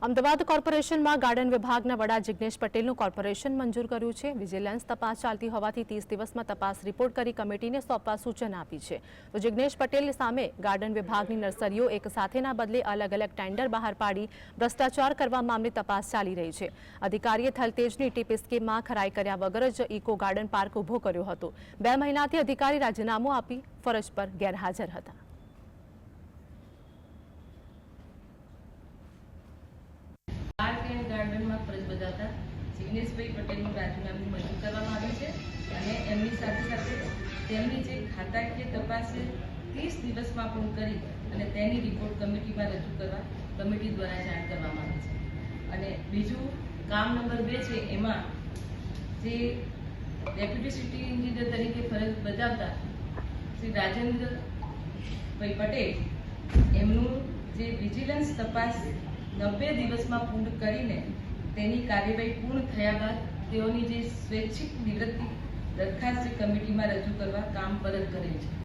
Ahmedabad કોર્પોરેશનમાં garden વિભાગના વડા જિગ્નેશ પટેલનું કોર્પોરેશન મંજૂર કર્યું છે। વિજિલન્સ તપાસ ચાલતી હોવાથી 30 દિવસમાં તપાસ રિપોર્ટ કરી કમિટીને સોંપવા સૂચના આપી છે। તો જિગ્નેશ પટેલ સામે ગાર્ડન વિભાગની નર્સરીઓ એક સાથેના બદલે અલગ અલગ ટેન્ડર બહાર પાડી ભ્રષ્ટાચાર કરવા મામલે તપાસ ચાલી રહી છે। અધિકારીએ થલતેજની ટીપી સ્કીમમાં ખરાઈ કર્યા વગર જ ઇકો ગાર્ડન પાર્ક ઊભો કર્યો હતો। 2 મહિનાથી અધિકારી રાજીનામું આપી ફરજ પર ગેરહાજર હતા। पार्क एंड गार्डन में फरज बजावता जिग्नेश भाई पटेल राजीनामું મંજૂર કરવામાં આવ્યું છે અને એમની સાથે સાથે તેમની જે ખાતાકીય તપાસ 30 દિવસમાં પૂર્ણ કરી અને તેની રિપોર્ટ કમિટીમાં રજૂ કરવા કમિટી દ્વારા જાણ કરવામાં આવી છે। અને બીજું કામ નંબર 2 છે, એમાં જે ડેપ્યુટી સિટી એન્જિનિયર તરીકે ફરજ બજાવતા શ્રી રાજેન્દ્રભાઈ પટેલ એમનું જે વિજિલન્સ તપાસ 90 દિવસમાં પૂર્ણ કરીને તેની કાર્યવાહી પૂર્ણ થયા બાદ તેઓની જે સ્વૈચ્છિક નિવૃત્તિ દરખાસ્ત કમિટીમાં રજૂ કરવા કામ પરત કરેલ છે।